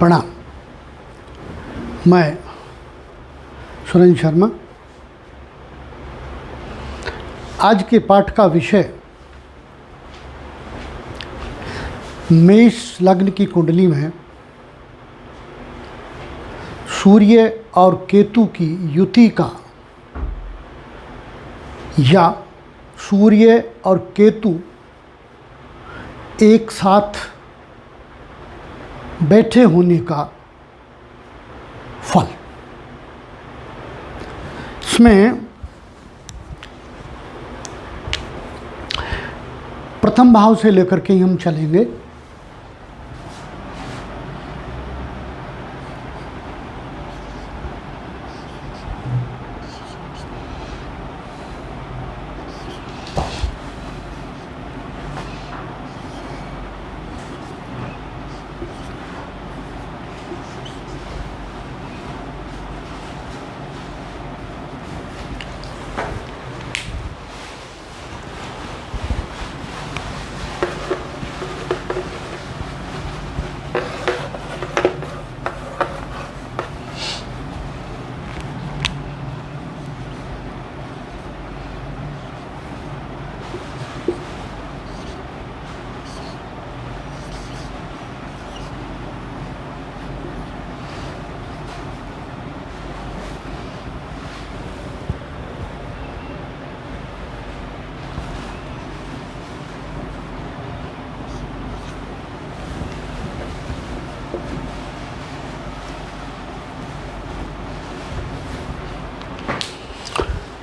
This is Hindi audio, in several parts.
प्रणाम। मैं सुरेंद्र शर्मा। आज के पाठ का विषय मेष लग्न की कुंडली में सूर्य और केतु की युति का या सूर्य और केतु एक साथ बैठे होने का फल। इसमें प्रथम भाव से लेकर के हम चलेंगे।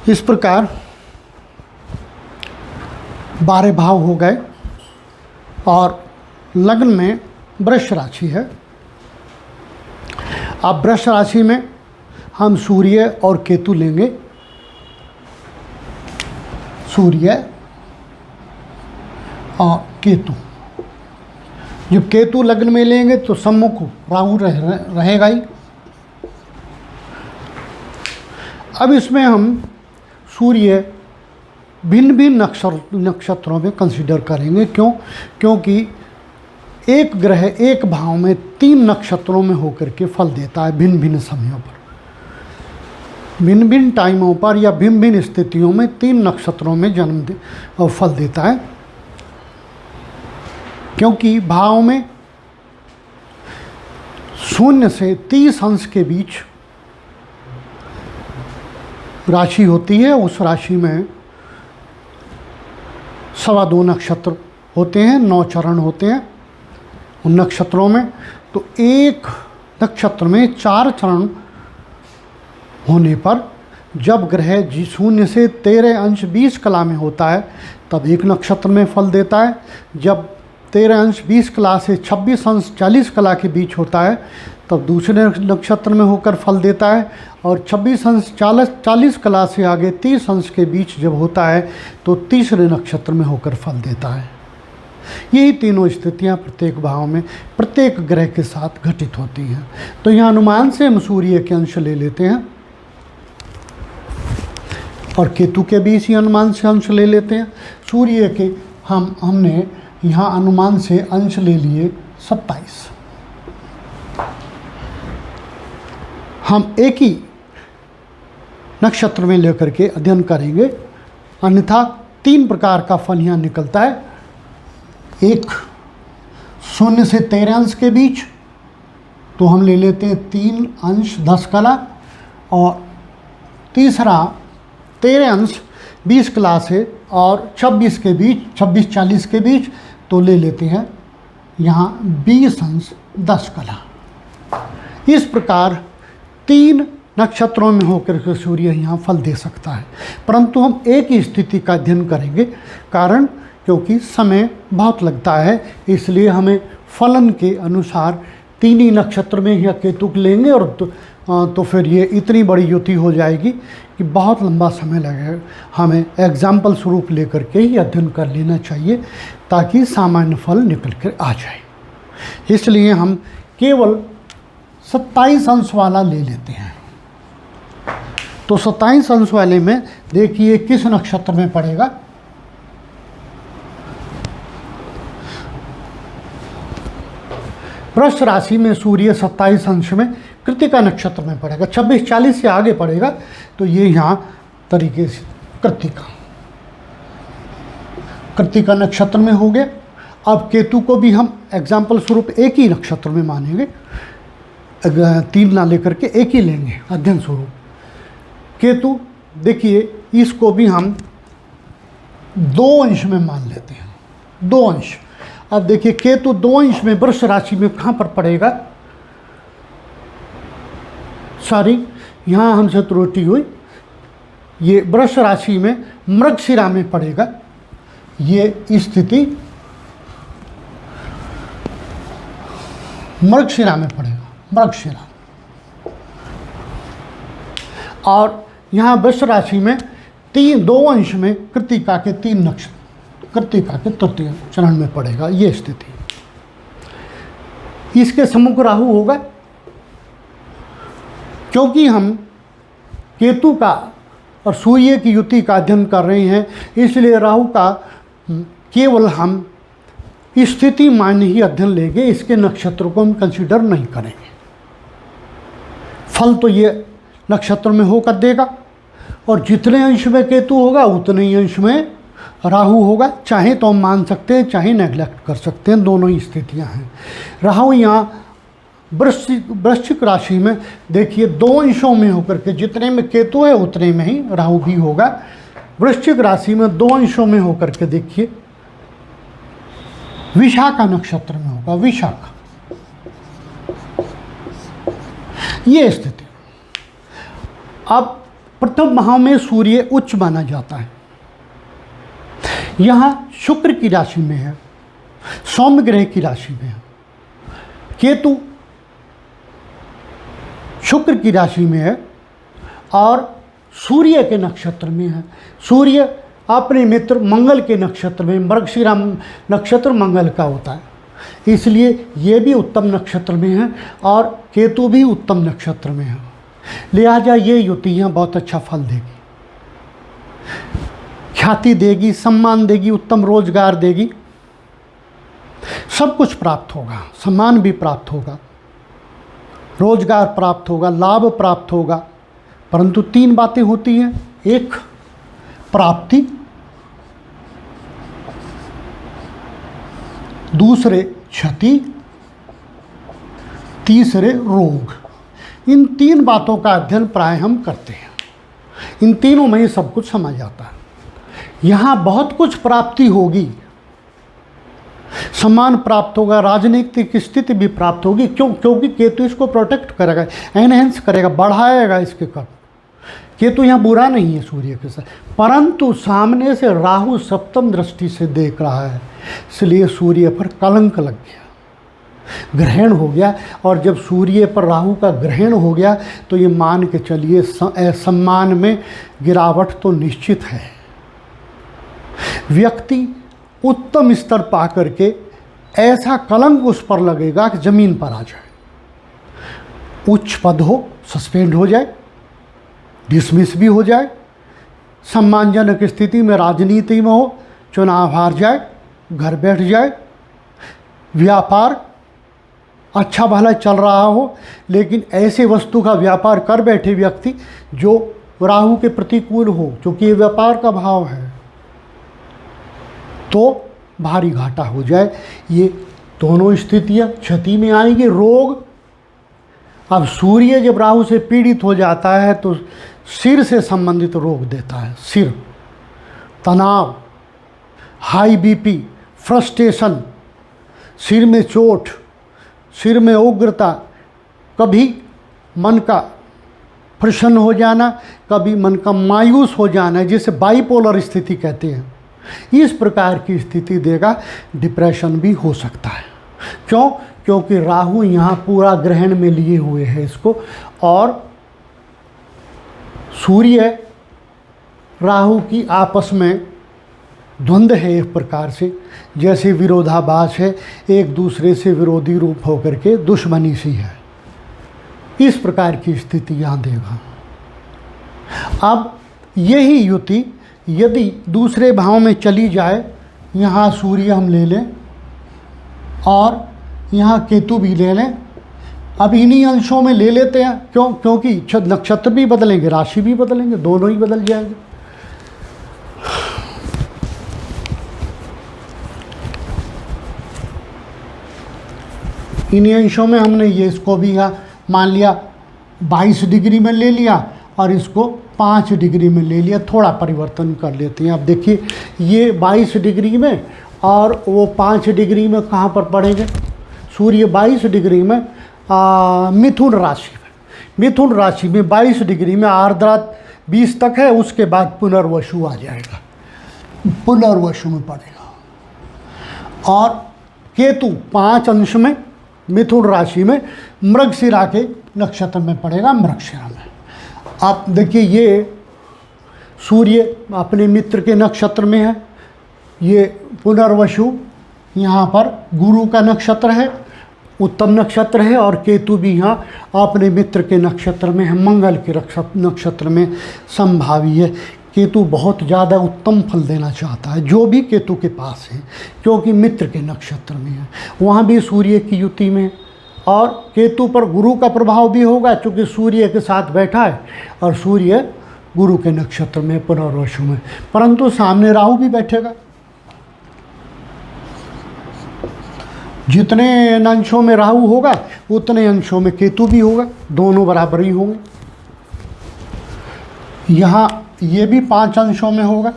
इस प्रकार 12 भाव हो गए और लग्न में वृष राशि है। अब वृष राशि में हम सूर्य और केतु लेंगे। सूर्य और केतु, जब केतु लग्न में लेंगे तो सम्मुख राहु रहेगा ही। अब इसमें हम सूर्य भिन्न भिन्न नक्षत्रों में कंसीडर करेंगे। क्योंकि एक ग्रह एक भाव में 3 नक्षत्रों में होकर के फल देता है। भिन्न भिन्न समयों पर, भिन्न भिन्न टाइमों पर या भिन्न भिन्न स्थितियों में 3 नक्षत्रों में और फल देता है। क्योंकि भाव में 0 से 30 अंश के बीच राशि होती है। उस राशि में 2.25 नक्षत्र होते हैं, 9 चरण होते हैं उन नक्षत्रों में। तो एक नक्षत्र में 4 चरण होने पर जब ग्रह 0 से 13 अंश 20 कला में होता है तब एक नक्षत्र में फल देता है। जब 13 अंश 20 कला से 26 अंश 40 कला के बीच होता है तब दूसरे नक्षत्र में होकर फल देता है। और 26 अंश 40 कला से आगे 30 अंश के बीच जब होता है तो तीसरे नक्षत्र में होकर फल देता है। यही तीनों स्थितियां प्रत्येक भाव में प्रत्येक ग्रह के साथ घटित होती हैं। तो यहाँ अनुमान से हम सूर्य के अंश ले लेते हैं और केतु के भी इसी अनुमान से अंश ले लेते हैं। सूर्य के हमने यहाँ अनुमान से अंश ले लिए 27। हम एक ही नक्षत्र में लेकर के अध्ययन करेंगे, अन्यथा 3 प्रकार का फल यहाँ निकलता है। एक 0 से 13 अंश के बीच, तो हम ले लेते हैं 3 अंश 10 कला। और तीसरा 13 अंश 20 कला से और 26 के बीच, 26-40 के बीच, तो ले लेते हैं यहाँ 20 अंश 10 कला। इस प्रकार 3 नक्षत्रों में होकर के सूर्य यहाँ फल दे सकता है। परंतु हम एक ही स्थिति का अध्ययन करेंगे, कारण क्योंकि समय बहुत लगता है, इसलिए हमें फलन के अनुसार 3 ही नक्षत्र में या केतु लेंगे। और तो फिर ये इतनी बड़ी युति हो जाएगी कि बहुत लंबा समय लगेगा। हमें एग्जाम्पल स्वरूप लेकर के ही अध्ययन कर लेना चाहिए ताकि सामान्य फल निकल कर आ जाए। इसलिए हम केवल 27 अंश वाला ले लेते हैं। तो 27 अंश वाले में देखिए किस नक्षत्र में पड़ेगा। वृष राशि में सूर्य 27 अंश में कृत्तिका नक्षत्र में पड़ेगा। 26-40 से आगे पड़ेगा तो ये यहाँ तरीके से कृत्तिका नक्षत्र में हो गया। अब केतु को भी हम एग्जाम्पल स्वरूप एक ही नक्षत्र में मानेंगे, 3 ना लेकर के एक ही लेंगे अध्ययन स्वरूप। केतु देखिए, इसको भी हम 2 अंश में मान लेते हैं, 2 अंश। अब देखिए केतु 2 अंश में वृष राशि में कहाँ पर पड़ेगा, सॉरी यहाँ हमसे त्रुटि हुई, ये वृष राशि में मृगशिरा में पड़ेगा। ये स्थिति मृगशिरा में पड़ेगा, मृगशिरा। और यहाँ वृष राशि में 2 अंश में कृत्तिका के 3 नक्षत्र, कृत्तिका के तृतीय चरण में पड़ेगा ये स्थिति। इसके सम्मुख राहु होगा। क्योंकि हम केतु का और सूर्य की युति का अध्ययन कर रहे हैं, इसलिए राहु का केवल हम स्थिति मान ही अध्ययन लेंगे, इसके नक्षत्र को हम कंसीडर नहीं करेंगे। फल तो ये नक्षत्र में होकर देगा, और जितने अंश में केतु होगा उतने ही अंश में राहु होगा। चाहे तो हम मान सकते हैं, चाहे नेग्लेक्ट कर सकते हैं, दोनों ही स्थितियां हैं। राहु यहाँ वृश्चिक राशि में देखिए 2 अंशों में होकर के, जितने में केतु है उतने में ही राहु भी होगा। वृश्चिक राशि में 2 अंशों में होकर के देखिए विशाखा नक्षत्र में होगा, विशाखा ये स्थिति। अब प्रथम भाव में सूर्य उच्च माना जाता है, यहाँ शुक्र की राशि में है, सौम्य ग्रह की राशि में है। केतु शुक्र की राशि में है और सूर्य के नक्षत्र में है। सूर्य अपने मित्र मंगल के नक्षत्र में, मृगशिरा नक्षत्र मंगल का होता है, इसलिए ये भी उत्तम नक्षत्र में है और केतु भी उत्तम नक्षत्र में है। लिहाजा ये युतियाँ बहुत अच्छा फल देगी, ख्याति देगी, सम्मान देगी, उत्तम रोजगार देगी, सब कुछ प्राप्त होगा, सम्मान भी प्राप्त होगा, रोजगार प्राप्त होगा, लाभ प्राप्त होगा। परंतु 3 बातें होती हैं, एक प्राप्ति, दूसरे क्षति, तीसरे रोग। इन 3 बातों का अध्ययन प्राय हम करते हैं, इन तीनों में ही सब कुछ समझ आता है। यहाँ बहुत कुछ प्राप्ति होगी, सम्मान प्राप्त होगा, राजनीतिक स्थिति भी प्राप्त होगी। क्योंकि केतु इसको प्रोटेक्ट करेगा, एनहेंस करेगा, बढ़ाएगा इसके कर्म। केतु यहाँ बुरा नहीं है सूर्य के साथ, परंतु सामने से राहु सप्तम दृष्टि से देख रहा है, इसलिए सूर्य पर कलंक लग गया, ग्रहण हो गया। और जब सूर्य पर राहु का ग्रहण हो गया तो ये मान के चलिए सम्मान में गिरावट तो निश्चित है। व्यक्ति उत्तम स्तर पा करके ऐसा कलंक उस पर लगेगा कि ज़मीन पर आ जाए, उच्च पद हो सस्पेंड हो जाए, डिसमिस भी हो जाए, सम्मानजनक स्थिति में राजनीति में हो, चुनाव हार जाए, घर बैठ जाए, व्यापार अच्छा भला चल रहा हो, लेकिन ऐसे वस्तु का व्यापार कर बैठे व्यक्ति जो राहु के प्रतिकूल हो, क्योंकि ये व्यापार का भाव है, तो भारी घाटा हो जाए। ये दोनों स्थितियाँ क्षति में आएंगी। रोग, अब सूर्य जब राहु से पीड़ित हो जाता है तो सिर से संबंधित रोग देता है, सिर, तनाव, हाई बीपी, फ्रस्ट्रेशन, सिर में चोट, सिर में उग्रता, कभी मन का प्रसन्न हो जाना, कभी मन का मायूस हो जाना, जिसे बाइपोलर स्थिति कहते हैं, इस प्रकार की स्थिति देगा। डिप्रेशन भी हो सकता है। क्यों? क्योंकि राहु यहाँ पूरा ग्रहण में लिए हुए है इसको, और सूर्य राहु की आपस में द्वंद्व है, एक प्रकार से जैसे विरोधाभास है, एक दूसरे से विरोधी रूप होकर के दुश्मनी सी है, इस प्रकार की स्थिति यहाँ देगा। अब यही युति यदि दूसरे भाव में चली जाए, यहाँ सूर्य हम ले लें और यहाँ केतु भी ले लें। अब इन्हीं अंशों में ले लेते हैं, क्योंकि नक्षत्र भी बदलेंगे, राशि भी बदलेंगे, दोनों ही बदल जाएंगे। इन्हीं अंशों में हमने ये इसको भी मान लिया 22 डिग्री में ले लिया और इसको 5 डिग्री में ले लिया। थोड़ा परिवर्तन कर लेते हैं। अब देखिए ये 22 डिग्री में और वो 5 डिग्री में कहाँ पर पड़ेंगे? सूर्य 22 डिग्री में मिथुन राशि में, मिथुन राशि में 22 डिग्री में आर्द्रा 20 तक है, उसके बाद पुनर्वसु आ जाएगा, पुनर्वसु में पड़ेगा। और केतु 5 अंश में मिथुन राशि में मृगशिरा के नक्षत्र में पड़ेगा, मृगशिरा में। आप देखिए ये सूर्य अपने मित्र के नक्षत्र में है, ये पुनर्वसु यहाँ पर गुरु का नक्षत्र है, उत्तम नक्षत्र है, और केतु भी यहाँ अपने मित्र के नक्षत्र में है, मंगल के नक्षत्र में संभावी है। केतु बहुत ज़्यादा उत्तम फल देना चाहता है जो भी केतु के पास है, क्योंकि मित्र के नक्षत्र में है, वहाँ भी सूर्य की युति में, और केतु पर गुरु का प्रभाव भी होगा क्योंकि सूर्य के साथ बैठा है और सूर्य गुरु के नक्षत्र में पुनर्वसु में, परंतु सामने राहु भी बैठेगा। जितने अंशों में राहु होगा उतने अंशों में केतु भी होगा, दोनों बराबर ही होंगे। यहाँ ये भी 5 अंशों में होगा,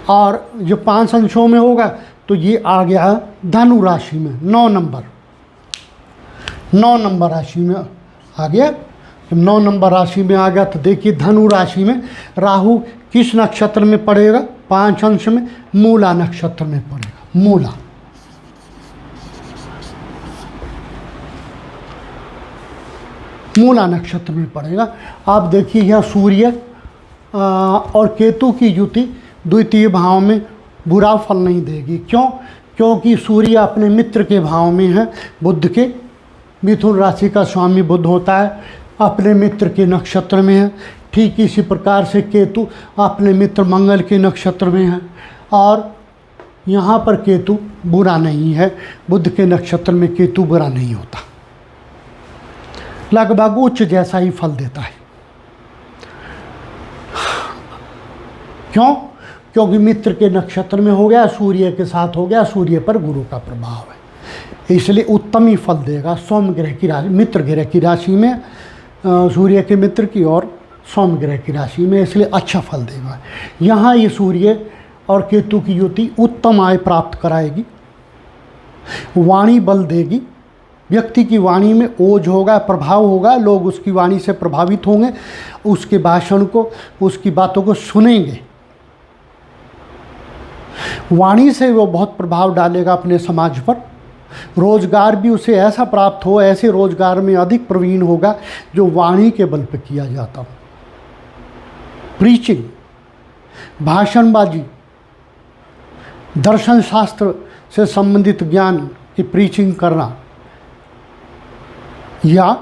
और जो 5 अंशों में होगा तो ये आ गया धनु राशि में 9 नंबर राशि में आ गया। जब 9 नंबर राशि में आ गया तो देखिए धनु राशि में राहु किस नक्षत्र में पड़ेगा? 5 अंश में मूला नक्षत्र में पड़ेगा, मूला नक्षत्र में पड़ेगा। आप देखिए यह सूर्य और केतु की युति द्वितीय भाव में बुरा फल नहीं देगी। क्यों? क्योंकि सूर्य अपने मित्र के भाव में है, बुध के, मिथुन राशि का स्वामी बुध होता है, अपने मित्र के नक्षत्र में है। ठीक इसी प्रकार से केतु अपने मित्र मंगल के नक्षत्र में है, और यहाँ पर केतु बुरा नहीं है, बुध के नक्षत्र में केतु बुरा नहीं होता, लगभग उच्च जैसा ही फल देता है। क्यों? क्योंकि मित्र के नक्षत्र में हो गया, सूर्य के साथ हो गया, सूर्य पर गुरु का प्रभाव है, इसलिए उत्तम ही फल देगा। सोम ग्रह की राशि, मित्र ग्रह की राशि में, सूर्य के मित्र की और सोम ग्रह की राशि में, इसलिए अच्छा फल देगा। यहाँ ये सूर्य और केतु की युति उत्तम आय प्राप्त कराएगी, वाणी बल देगी, व्यक्ति की वाणी में ओज होगा, प्रभाव होगा, लोग उसकी वाणी से प्रभावित होंगे, उसके भाषण को, उसकी बातों को सुनेंगे। वाणी से वो बहुत प्रभाव डालेगा अपने समाज पर। रोजगार भी उसे ऐसा प्राप्त हो, ऐसे रोजगार में अधिक प्रवीण होगा जो वाणी के बल पर किया जाता हो। प्रीचिंग, भाषणबाजी, दर्शन शास्त्र से संबंधित ज्ञान की प्रीचिंग करना, या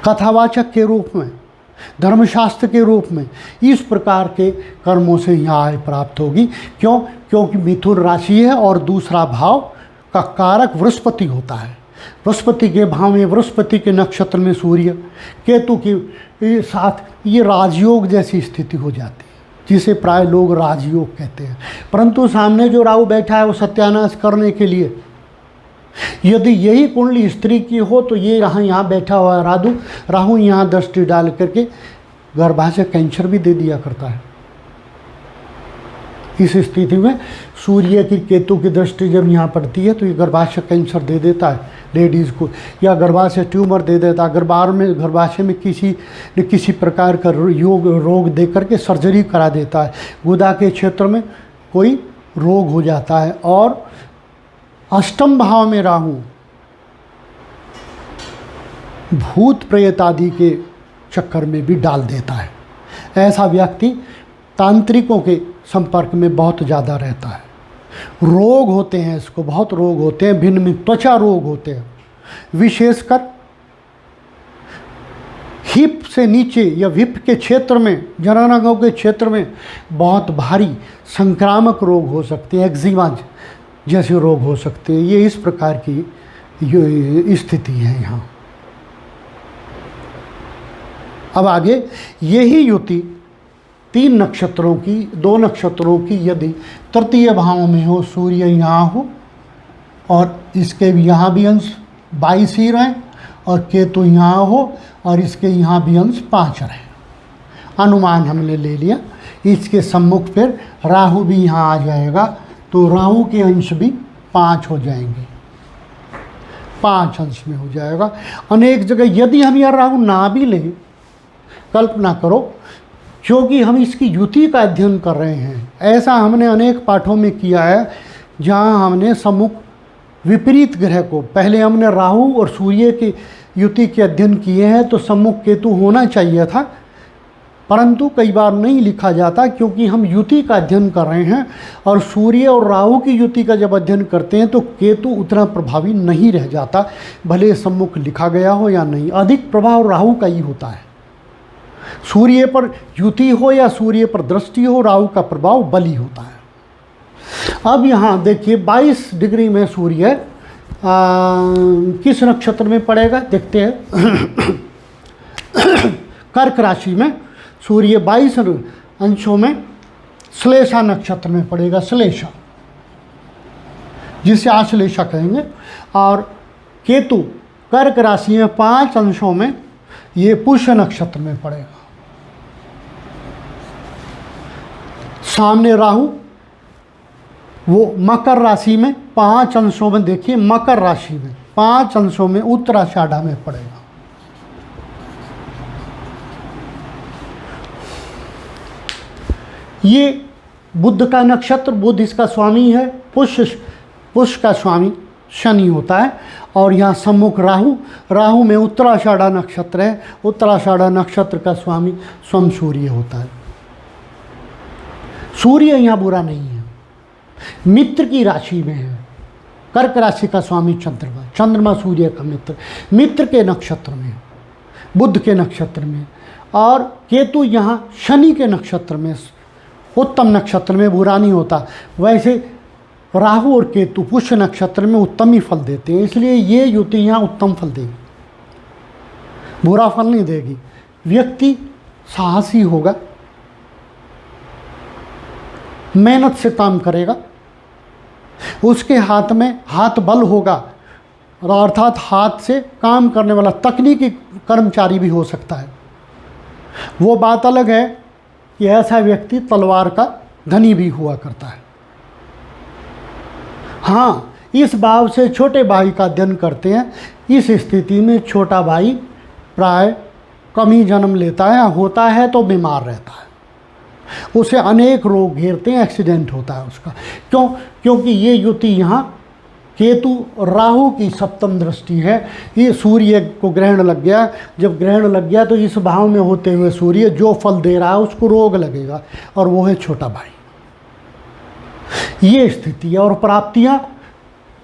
कथावाचक के रूप में, धर्मशास्त्र के रूप में, इस प्रकार के कर्मों से यहाँ आय प्राप्त होगी। क्यों? क्योंकि मिथुन राशि है और दूसरा भाव का कारक बृहस्पति होता है। बृहस्पति के भाव में, बृहस्पति के नक्षत्र में सूर्य, केतु के साथ ये राजयोग जैसी स्थिति हो जाती है, जिसे प्राय लोग राजयोग कहते हैं। परंतु सामने जो राहु बैठा है वो सत्यानाश करने के लिए, यदि यही कुंडली स्त्री की हो तो ये यहाँ बैठा हुआ है राहु यहाँ दृष्टि डाल करके गर्भाशय कैंसर भी दे दिया करता है। इस स्थिति में सूर्य की केतु की दृष्टि जब यहाँ पड़ती है तो ये गर्भाशय कैंसर दे देता है लेडीज़ को, या गर्भाशय ट्यूमर दे देता है, गर्भाशय में किसी प्रकार का रोग दे करके सर्जरी करा देता है, गुदा के क्षेत्र में कोई रोग हो जाता है। और अष्टम भाव में राहु भूत प्रेत आदि के चक्कर में भी डाल देता है। ऐसा व्यक्ति तांत्रिकों के संपर्क में बहुत ज़्यादा रहता है। रोग होते हैं, इसको बहुत रोग होते हैं, भिन्न भिन्न त्वचा रोग होते हैं, विशेषकर हिप से नीचे या हिप के क्षेत्र में, जननांगों के क्षेत्र में बहुत भारी संक्रामक रोग हो सकते हैं। एक्जिमा जैसे रोग हो सकते हैं। ये इस प्रकार की ये स्थिति है यहाँ। अब आगे यही युति 3 नक्षत्रों की, 2 नक्षत्रों की यदि तृतीय भाव में हो, सूर्य यहाँ हो और इसके भी यहाँ भी अंश 22 ही रहें, और केतु यहाँ हो और इसके यहाँ भी अंश 5 रहें, अनुमान हमने ले लिया। इसके सम्मुख फिर राहु भी यहाँ आ जाएगा, तो राहु के अंश भी 5 हो जाएंगे, 5 अंश में हो जाएगा। अनेक जगह यदि हम यह राहु ना भी लें, कल्पना करो, क्योंकि हम इसकी युति का अध्ययन कर रहे हैं, ऐसा हमने अनेक पाठों में किया है जहाँ हमने सम्मुख विपरीत ग्रह को, पहले हमने राहु और सूर्य की युति के अध्ययन किए हैं, तो सम्मुख केतु होना चाहिए था, परंतु कई बार नहीं लिखा जाता क्योंकि हम युति का अध्ययन कर रहे हैं। और सूर्य और राहु की युति का जब अध्ययन करते हैं तो केतु उतना प्रभावी नहीं रह जाता, भले सम्मुख लिखा गया हो या नहीं। अधिक प्रभाव राहु का ही होता है। सूर्य पर युति हो या सूर्य पर दृष्टि हो, राहु का प्रभाव बली होता है। अब यहाँ देखिए 22 डिग्री में सूर्य किस नक्षत्र में पड़ेगा देखते हैं। कर्क राशि में सूर्य 22 अंशों में श्लेषा नक्षत्र में पड़ेगा, श्लेषा जिसे आश्लेषा कहेंगे। और केतु कर्क राशि में 5 अंशों में ये पुष्य नक्षत्र में पड़ेगा। सामने राहु वो मकर राशि में 5 अंशों में, देखिए मकर राशि में 5 अंशों में उत्तराषाढ़ा में पड़ेगा। ये बुध का नक्षत्र, बुध इसका स्वामी है, पुष्य का स्वामी शनि होता है। और यहाँ सम्मुख राहु, राहु में उत्तराषाढ़ा नक्षत्र है, उत्तराषाढ़ा नक्षत्र का स्वामी स्वयं सूर्य होता है। सूर्य यहाँ बुरा नहीं है, मित्र की राशि में है। कर्क राशि का स्वामी चंद्रमा, चंद्रमा सूर्य का मित्र, मित्र के नक्षत्र में, बुध के नक्षत्र में। और केतु यहाँ शनि के नक्षत्र में, उत्तम नक्षत्र में, बुरा नहीं होता। वैसे राहु और केतु पुष्य नक्षत्र में उत्तम ही फल देते हैं, इसलिए ये युति यहाँ उत्तम फल देगी, बुरा फल नहीं देगी। व्यक्ति साहसी होगा, मेहनत से काम करेगा, उसके हाथ में हाथ बल होगा, अर्थात हाथ से काम करने वाला तकनीकी कर्मचारी भी हो सकता है। वो बात अलग है कि ऐसा व्यक्ति तलवार का धनी भी हुआ करता है। हाँ, इस भाव से छोटे भाई का अध्ययन करते हैं। इस स्थिति में छोटा भाई प्राय कम ही जन्म लेता है, होता है तो बीमार रहता है, उसे अनेक रोग घेरते हैं, एक्सीडेंट होता है उसका। क्यों? क्योंकि ये युति यहाँ केतु राहु की सप्तम दृष्टि है। ये सूर्य को ग्रहण लग गया, जब ग्रहण लग गया तो इस भाव में होते हुए सूर्य जो फल दे रहा है उसको रोग लगेगा, और वो है छोटा भाई। ये स्थिति है, और प्राप्तियाँ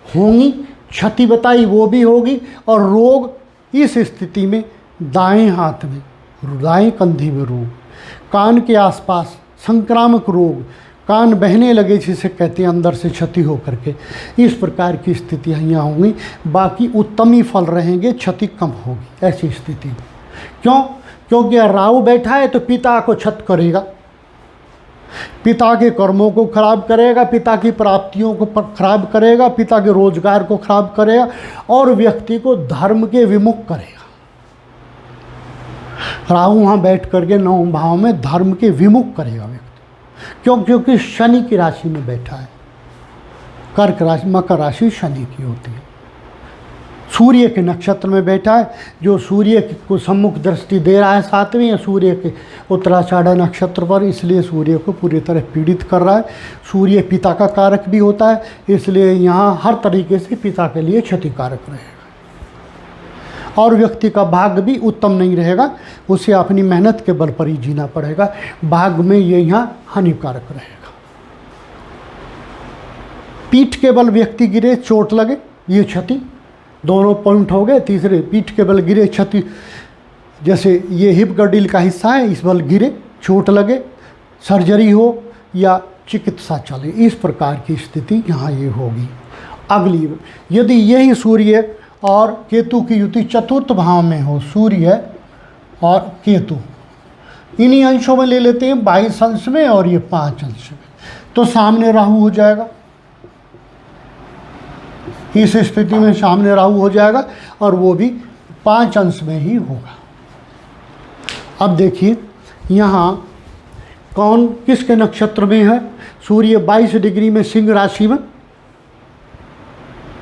होंगी, क्षति बताई वो भी होगी, और रोग इस स्थिति में दाएं हाथ में, दाएं कंधे में रोग, कान के आसपास संक्रामक रोग, कान बहने लगे जिसे कहते हैं अंदर से क्षति हो करके, इस प्रकार की स्थितियाँ यहाँ होंगी। बाकी उत्तम ही फल रहेंगे, क्षति कम होगी ऐसी स्थिति। क्यों? क्योंकि राहु बैठा है तो पिता को क्षत करेगा, पिता के कर्मों को खराब करेगा, पिता की प्राप्तियों को खराब करेगा, पिता के रोजगार को खराब करेगा, और व्यक्ति को धर्म के विमुख करेगा। राहु वहाँ बैठ करके 9 भाव में धर्म के विमुख करेगा व्यक्ति। क्यों? क्योंकि शनि की राशि में बैठा है। कर्क राशि, मकर राशि शनि की होती है। सूर्य के नक्षत्र में बैठा है, जो सूर्य को सम्मुख दृष्टि दे रहा है 7वें सूर्य के उत्तराषाढ़ा नक्षत्र पर, इसलिए सूर्य को पूरी तरह पीड़ित कर रहा है। सूर्य पिता का कारक भी होता है, इसलिए यहाँ हर तरीके से पिता के लिए क्षतिकारक रहेगा, और व्यक्ति का भाग्य भी उत्तम नहीं रहेगा, उसे अपनी मेहनत के बल पर ही जीना पड़ेगा। भाग्य में ये यहाँ हानिकारक रहेगा। पीठ के बल व्यक्ति गिरे, चोट लगे, ये क्षति, दोनों पॉइंट हो गए। तीसरे, पीठ के बल गिरे, क्षति, जैसे ये हिप गर्डिल का हिस्सा है, इस बल गिरे, चोट लगे, सर्जरी हो या चिकित्सा चले, इस प्रकार की स्थिति यहाँ ये होगी। अगली, यदि यही सूर्य और केतु की युति चतुर्थ भाव में हो, सूर्य और केतु, इन्हीं अंशों में ले लेते हैं 22 अंश में और ये 5 अंश में, तो सामने राहु हो जाएगा। इस स्थिति में सामने राहु हो जाएगा और वो भी 5 अंश में ही होगा। अब देखिए यहाँ कौन किसके नक्षत्र में है। सूर्य 22 डिग्री में सिंह राशि में,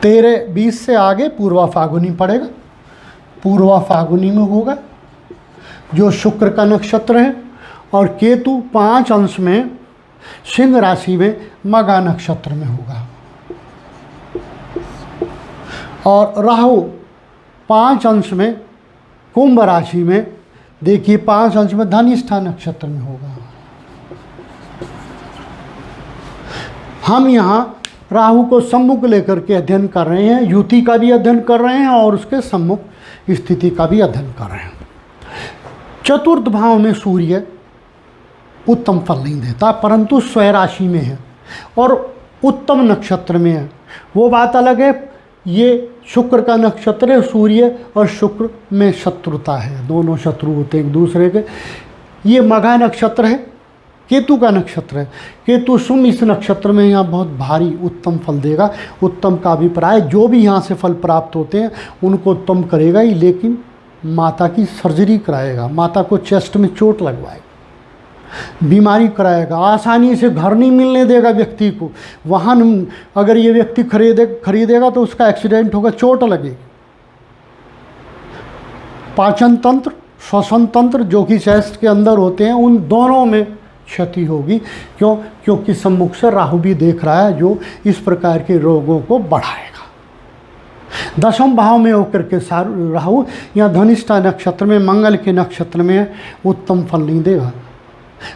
13-20 से आगे पूर्वा फागुनी पड़ेगा, पूर्वा फागुनी में होगा जो शुक्र का नक्षत्र है। और केतु 5 अंश में सिंह राशि में मघा नक्षत्र में होगा। और राहु 5 अंश में कुंभ राशि में, देखिए 5 अंश में धनिष्ठा नक्षत्र में होगा। हम यहाँ राहु को सम्मुख लेकर के अध्ययन कर रहे हैं, युति का भी अध्ययन कर रहे हैं और उसके सम्मुख स्थिति का भी अध्ययन कर रहे हैं। चतुर्थ भाव में सूर्य उत्तम फल नहीं देता, परंतु स्वयं राशि में है और उत्तम नक्षत्र में है, वो बात अलग है। ये शुक्र का नक्षत्र है, सूर्य और शुक्र में शत्रुता है, दोनों शत्रु होते हैं एक दूसरे के। ये मघा नक्षत्र है, केतु का नक्षत्र है। केतु शुम इस नक्षत्र में यहाँ बहुत भारी उत्तम फल देगा। उत्तम का अभिप्राय जो भी यहाँ से फल प्राप्त होते हैं उनको उत्तम करेगा ही, लेकिन माता की सर्जरी कराएगा, माता को चेस्ट में चोट लगवाएगा, बीमारी कराएगा, आसानी से घर नहीं मिलने देगा व्यक्ति को। वाहन अगर ये व्यक्ति खरीदेगा तो उसका एक्सीडेंट होगा, चोट लगेगी। पाचन तंत्र, श्वसन तंत्र जो कि चेस्ट के अंदर होते हैं, उन दोनों में क्षति होगी। क्योंकि सम्मुख से राहु भी देख रहा है जो इस प्रकार के रोगों को बढ़ाएगा। दशम भाव में होकर के राहु या धनिष्ठा नक्षत्र में, मंगल के नक्षत्र में उत्तम फल नहीं देगा।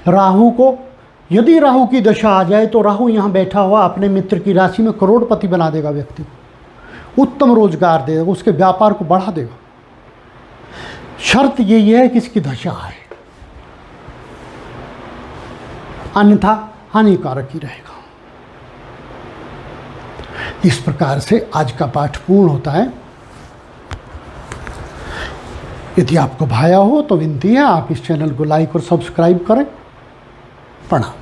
राहु को, यदि राहु की दशा आ जाए तो राहु यहाँ बैठा हुआ अपने मित्र की राशि में करोड़पति बना देगा व्यक्ति को, उत्तम रोजगार देगा, उसके व्यापार को बढ़ा देगा। शर्त यही है कि इसकी दशा आए, अन्यथा हानिकारक ही रहेगा। इस प्रकार से आज का पाठ पूर्ण होता है। यदि आपको भाया हो तो विनती है आप इस चैनल को लाइक और सब्सक्राइब करें। प्रणाम।